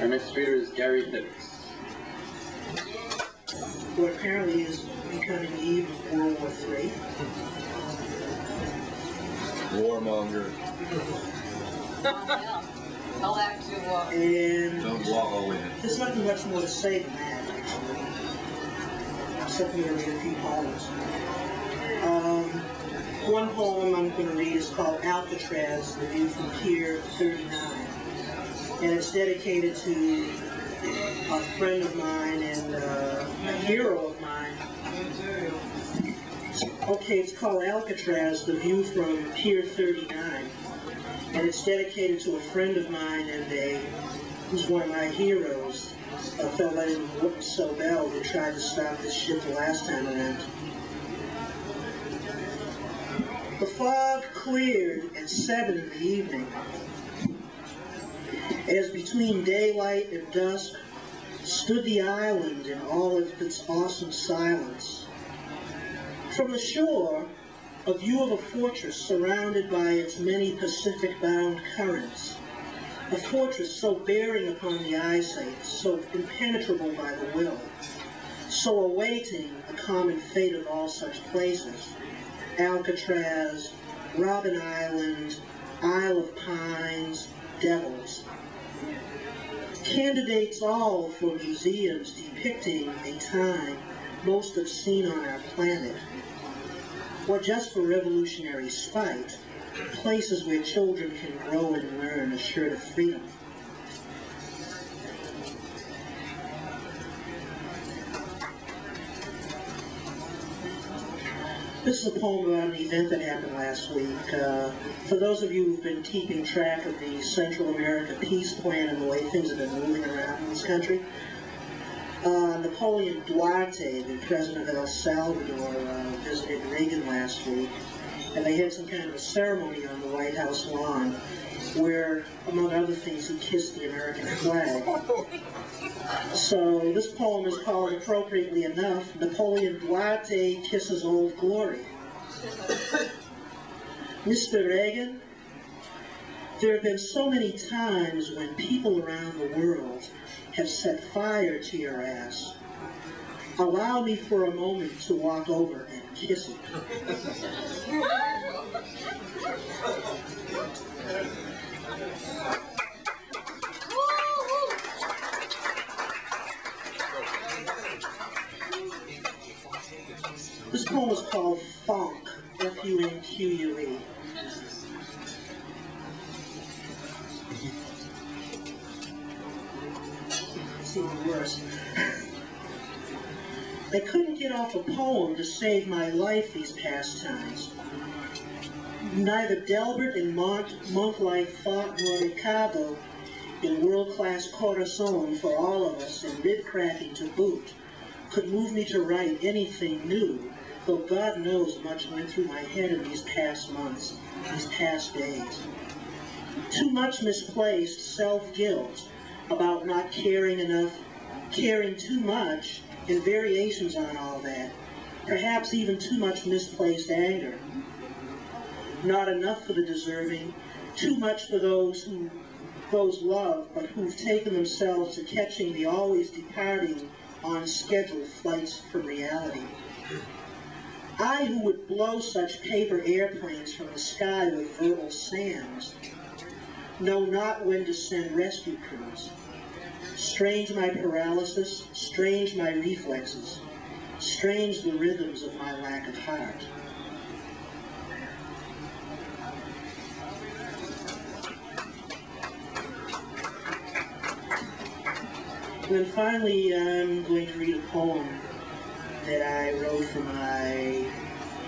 Our next reader is Gary Hicks. What apparently is becoming the eve of World War III. Warmonger. I'll have to And Don't walk away. there's nothing much more to say than that, actually. Except for read a few poems. One poem I'm going to read is called Alcatraz, the view from Pier 39. And it's dedicated to a friend of mine and a hero of mine. Okay, it's called Alcatraz, the view from Pier 39. And it's dedicated to a friend of mine and who's one of my heroes, a fellow named Sobel who tried to stop this shit the last time around. The fog cleared at 7 in the evening. As between daylight and dusk stood the island in all of its awesome silence. From the shore, a view of a fortress surrounded by its many Pacific-bound currents. A fortress so bearing upon the eyesight, so impenetrable by the will, so awaiting the common fate of all such places. Alcatraz, Robben Island, Isle of Pines, Devils. Candidates all for museums depicting a time most obscene on our planet, or just for revolutionary spite, places where children can grow and learn assured of freedom. This is a poem about an event that happened last week. For those of you who've been keeping track of the Central America Peace Plan and the way things have been moving around in this country, Napoleon Duarte, the president of El Salvador, visited Reagan last week, and they had some kind of a ceremony on the White House lawn where, among other things, he kissed the American flag. So this poem is called, appropriately enough, Napoleon Duarte Kisses Old Glory. Mr. Reagan, there have been so many times when people around the world have set fire to your ass. Allow me for a moment to walk over and kiss it. This poem is called Funk, F-U-N-Q-U-E. It's even worse. I couldn't get off a poem to save my life these past times. Neither Delbert and monk-like thought nor Ricardo in world-class corazon for all of us and rib-cracking to boot could move me to write anything new, though God knows much went through my head in these past months, these past days. Too much misplaced self-guilt about not caring enough, caring too much, and variations on all that. Perhaps even too much misplaced anger. Not enough for the deserving, too much for those loved, but who've taken themselves to catching the always departing on scheduled flights from reality. I who would blow such paper airplanes from the sky with verbal sands, know not when to send rescue crews. Strange my paralysis, strange my reflexes, strange the rhythms of my lack of heart. And then finally, I'm going to read a poem that I wrote for my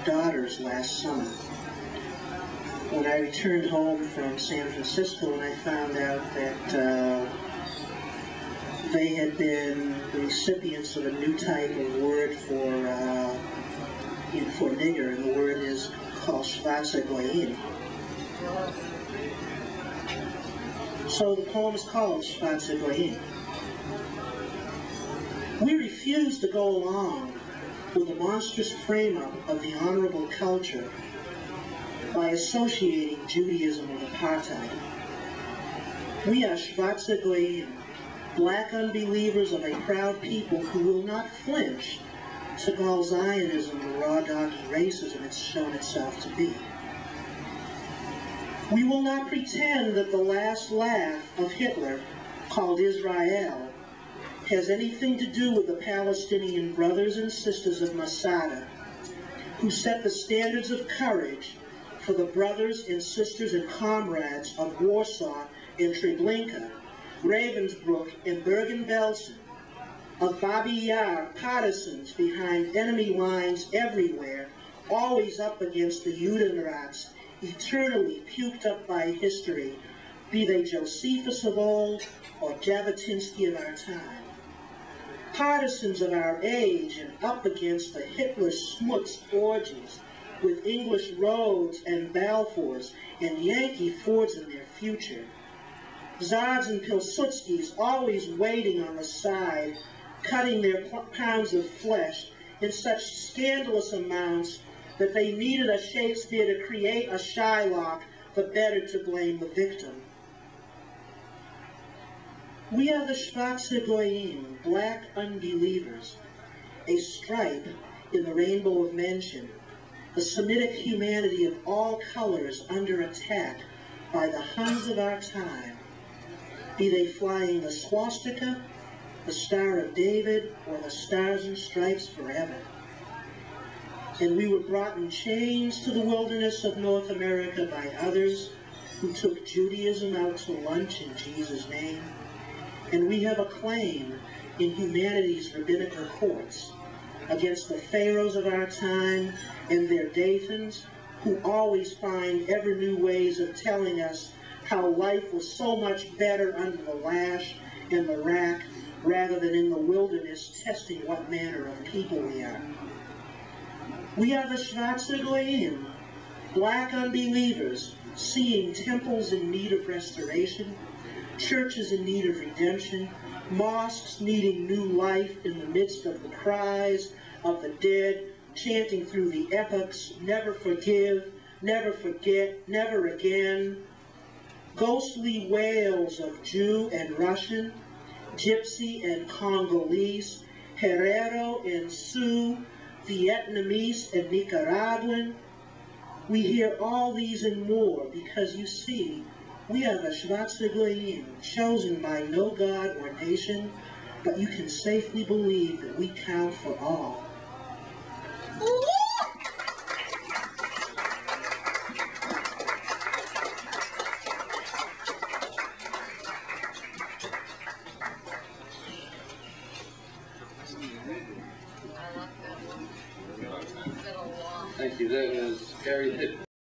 daughters last summer. When I returned home from San Francisco and I found out that they had been the recipients of a new type of word for nigger, and the word is called Schwarze-Goyim. So the poem is called Schwarze-Goyim. We refuse to go along with the monstrous frame-up of the honorable culture by associating Judaism with apartheid. We are Schwarze-Goyim, black unbelievers of a proud people who will not flinch to call Zionism the raw doggy racism it's shown itself to be. We will not pretend that the last laugh of Hitler, called Israel, has anything to do with the Palestinian brothers and sisters of Masada, who set the standards of courage for the brothers and sisters and comrades of Warsaw and Treblinka, Ravensbrück and Bergen-Belsen, of Babi Yar partisans behind enemy lines everywhere, always up against the Judenrats, eternally puked up by history, be they Josephus of old or Jabotinsky of our time. Partisans of our age and up against the Hitler smuts orgies with English roads and Balfours and Yankee Fords in their future. Zards and Pilsudskis always waiting on the side, cutting their pounds of flesh in such scandalous amounts that they needed a Shakespeare to create a Shylock, the better to blame the victim. We are the Schwarze Goyim, black unbelievers, a stripe in the rainbow of mention, the Semitic humanity of all colors under attack by the Huns of our time, be they flying the swastika, the Star of David, or the Stars and Stripes forever. And we were brought in chains to the wilderness of North America by others who took Judaism out to lunch in Jesus' name. And we have a claim in humanity's rabbinical courts against the pharaohs of our time and their Dathans, who always find ever new ways of telling us how life was so much better under the lash and the rack rather than in the wilderness testing what manner of people we are. We are the Schwarze Goyim, black unbelievers, seeing temples in need of restoration, churches in need of redemption, mosques needing new life in the midst of the cries of the dead, chanting through the epochs, never forgive, never forget, never again, ghostly wails of Jew and Russian, Gypsy and Congolese, Herero and Sioux, Vietnamese and Nicaraguan. We hear all these and more because, you see, we are the Schwarze Goyim, chosen by no god or nation, but you can safely believe that we count for all. Thank you. That was Gary Hicks.